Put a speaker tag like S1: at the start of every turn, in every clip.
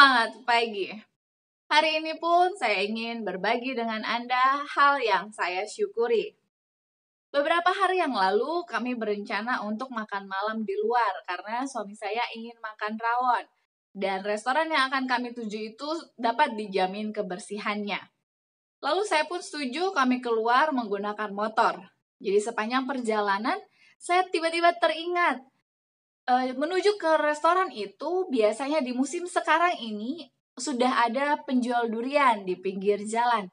S1: Semangat pagi. Hari ini pun saya ingin berbagi dengan Anda hal yang saya syukuri. Beberapa hari yang lalu kami berencana untuk makan malam di luar karena suami saya ingin makan rawon. Dan restoran yang akan kami tuju itu dapat dijamin kebersihannya. Lalu saya pun setuju kami keluar menggunakan motor. Jadi sepanjang perjalanan saya tiba-tiba teringat menuju ke restoran itu biasanya di musim sekarang ini sudah ada penjual durian di pinggir jalan.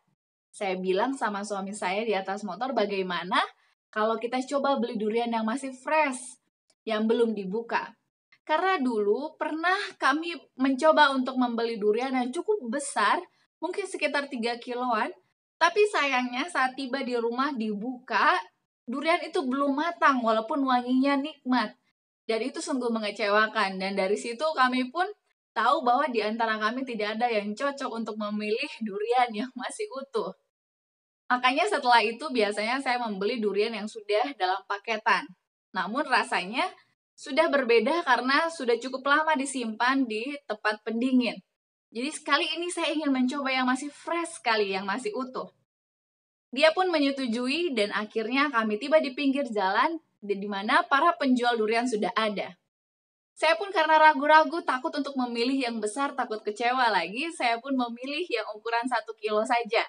S1: Saya bilang sama suami saya di atas motor, bagaimana kalau kita coba beli durian yang masih fresh, yang belum dibuka. Karena dulu pernah kami mencoba untuk membeli durian yang cukup besar, mungkin sekitar 3 kiloan, tapi sayangnya saat tiba di rumah dibuka, durian itu belum matang walaupun wanginya nikmat. Dan itu sungguh mengecewakan. Dan dari situ kami pun tahu bahwa di antara kami tidak ada yang cocok untuk memilih durian yang masih utuh. Makanya setelah itu biasanya saya membeli durian yang sudah dalam paketan. Namun rasanya sudah berbeda karena sudah cukup lama disimpan di tempat pendingin. Jadi sekali ini saya ingin mencoba yang masih fresh sekali, yang masih utuh. Dia pun menyetujui dan akhirnya kami tiba di pinggir jalan di mana para penjual durian sudah ada. Saya pun karena ragu-ragu, takut untuk memilih yang besar, takut kecewa lagi, saya pun memilih yang ukuran 1 kilo saja.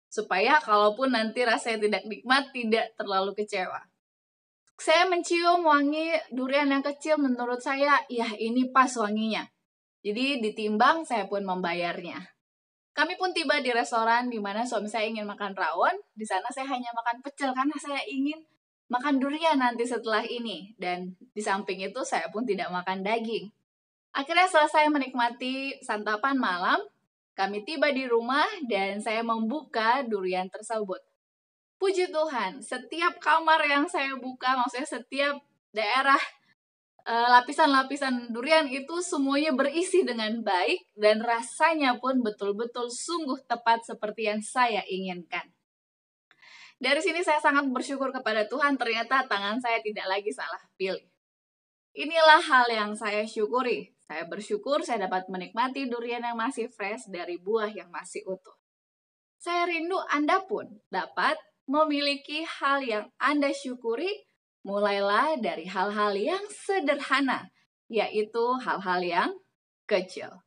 S1: Supaya kalaupun nanti rasanya tidak nikmat, tidak terlalu kecewa. Saya mencium wangi durian yang kecil, menurut saya, ya ini pas wanginya. Jadi ditimbang, saya pun membayarnya. Kami pun tiba di restoran di mana suami saya ingin makan rawon. Di sana saya hanya makan pecel karena saya ingin makan durian nanti setelah ini. Dan di samping itu saya pun tidak makan daging. Akhirnya selesai menikmati santapan malam, kami tiba di rumah dan saya membuka durian tersebut. Puji Tuhan, setiap kamar yang saya buka, maksudnya setiap daerah lapisan-lapisan durian itu semuanya berisi dengan baik dan rasanya pun betul-betul sungguh tepat seperti yang saya inginkan. Dari sini saya sangat bersyukur kepada Tuhan, ternyata tangan saya tidak lagi salah pilih. Inilah hal yang saya syukuri. Saya bersyukur saya dapat menikmati durian yang masih fresh dari buah yang masih utuh. Saya rindu Anda pun dapat memiliki hal yang Anda syukuri. Mulailah dari hal-hal yang sederhana, yaitu hal-hal yang kecil.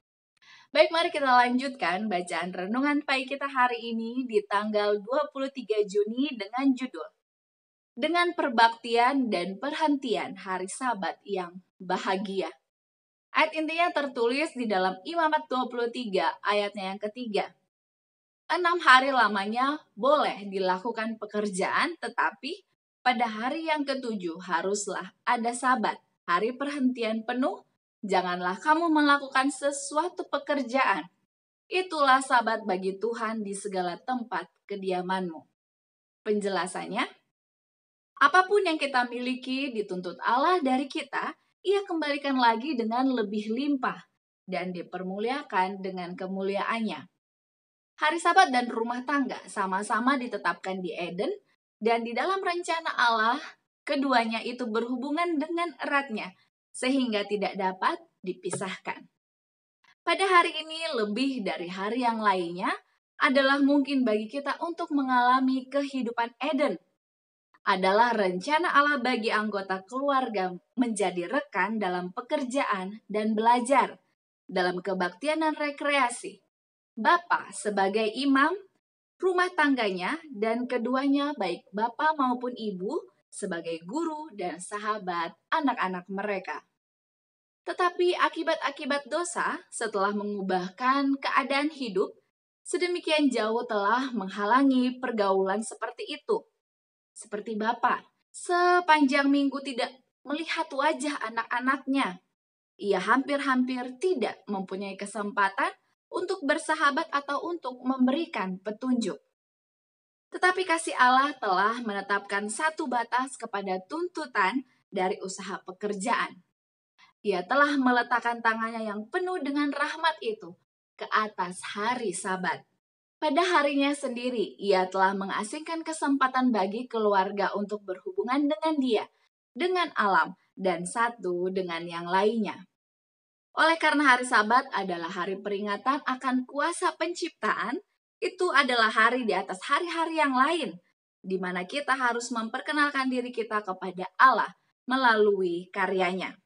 S1: Baik, mari kita lanjutkan bacaan renungan pagi kita hari ini di tanggal 23 Juni dengan judul Dengan Perbaktian dan Perhentian Hari Sabat yang Bahagia. Ayat intinya tertulis di dalam Imamat 23 ayatnya yang ketiga. 6 hari lamanya boleh dilakukan pekerjaan, tetapi pada hari yang ketujuh haruslah ada sabat, hari perhentian penuh. Janganlah kamu melakukan sesuatu pekerjaan. Itulah sabat bagi Tuhan di segala tempat kediamanmu. Penjelasannya, apapun yang kita miliki dituntut Allah dari kita, Ia kembalikan lagi dengan lebih limpah dan dipermuliakan dengan kemuliaannya. Hari Sabat dan rumah tangga sama-sama ditetapkan di Eden, dan di dalam rencana Allah, keduanya itu berhubungan dengan eratnya, sehingga tidak dapat dipisahkan. Pada hari ini, lebih dari hari yang lainnya, adalah mungkin bagi kita untuk mengalami kehidupan Eden. Adalah rencana Allah bagi anggota keluarga menjadi rekan dalam pekerjaan dan belajar, dalam kebaktian dan rekreasi. Bapa sebagai imam rumah tangganya, dan keduanya baik bapak maupun ibu sebagai guru dan sahabat anak-anak mereka. Tetapi akibat-akibat dosa setelah mengubahkan keadaan hidup, sedemikian jauh telah menghalangi pergaulan seperti itu. Seperti bapak, sepanjang minggu tidak melihat wajah anak-anaknya. Ia hampir-hampir tidak mempunyai kesempatan untuk bersahabat atau untuk memberikan petunjuk. Tetapi kasih Allah telah menetapkan satu batas kepada tuntutan dari usaha pekerjaan. Ia telah meletakkan tangannya yang penuh dengan rahmat itu ke atas hari Sabat. Pada harinya sendiri, ia telah mengasingkan kesempatan bagi keluarga untuk berhubungan dengan dia, dengan alam, dan satu dengan yang lainnya. Oleh karena hari Sabat adalah hari peringatan akan kuasa penciptaan, itu adalah hari di atas hari-hari yang lain, di mana kita harus memperkenalkan diri kita kepada Allah melalui karyanya.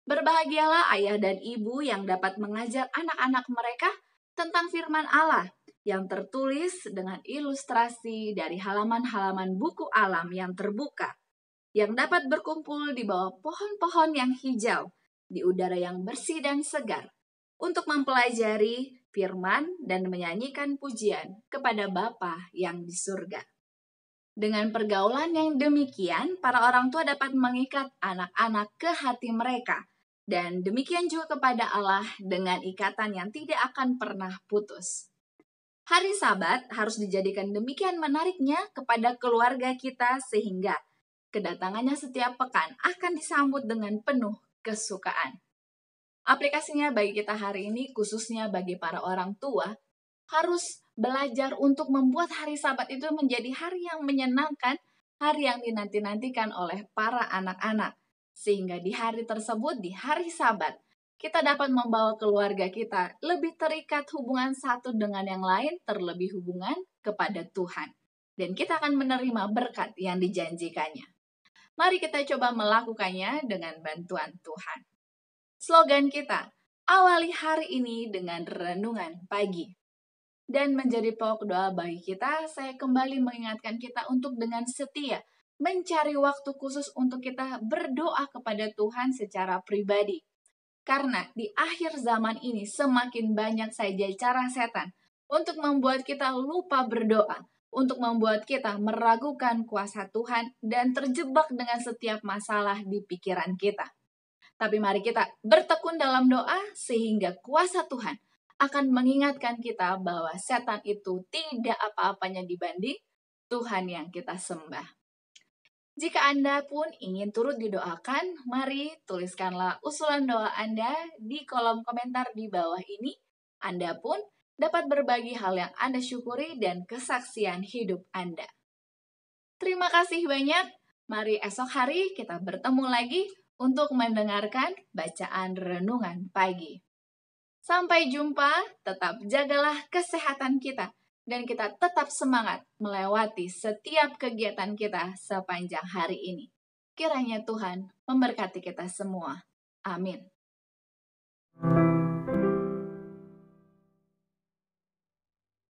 S1: Berbahagialah ayah dan ibu yang dapat mengajar anak-anak mereka tentang firman Allah yang tertulis dengan ilustrasi dari halaman-halaman buku alam yang terbuka, yang dapat berkumpul di bawah pohon-pohon yang hijau, di udara yang bersih dan segar, untuk mempelajari firman dan menyanyikan pujian kepada Bapa yang di surga. Dengan pergaulan yang demikian, para orang tua dapat mengikat anak-anak ke hati mereka, dan demikian juga kepada Allah dengan ikatan yang tidak akan pernah putus. Hari Sabat harus dijadikan demikian menariknya kepada keluarga kita sehingga kedatangannya setiap pekan akan disambut dengan penuh kesukaan. Aplikasinya bagi kita hari ini, khususnya bagi para orang tua, harus belajar untuk membuat hari Sabat itu menjadi hari yang menyenangkan, hari yang dinanti-nantikan oleh para anak-anak. Sehingga di hari tersebut, di hari Sabat, kita dapat membawa keluarga kita lebih terikat hubungan satu dengan yang lain, terlebih hubungan kepada Tuhan. Dan kita akan menerima berkat yang dijanjikannya. Mari kita coba melakukannya dengan bantuan Tuhan. Slogan kita, awali hari ini dengan renungan pagi. Dan menjadi pokok doa bagi kita, saya kembali mengingatkan kita untuk dengan setia mencari waktu khusus untuk kita berdoa kepada Tuhan secara pribadi. Karena di akhir zaman ini semakin banyak saja cara setan untuk membuat kita lupa berdoa, untuk membuat kita meragukan kuasa Tuhan dan terjebak dengan setiap masalah di pikiran kita. Tapi mari kita bertekun dalam doa sehingga kuasa Tuhan akan mengingatkan kita bahwa setan itu tidak apa-apanya dibanding Tuhan yang kita sembah. Jika Anda pun ingin turut didoakan, mari tuliskanlah usulan doa Anda di kolom komentar di bawah ini. Anda pun dapat berbagi hal yang Anda syukuri dan kesaksian hidup Anda. Terima kasih banyak. Mari esok hari kita bertemu lagi untuk mendengarkan bacaan renungan pagi. Sampai jumpa, tetap jagalah kesehatan kita, dan kita tetap semangat melewati setiap kegiatan kita sepanjang hari ini. Kiranya Tuhan memberkati kita semua. Amin.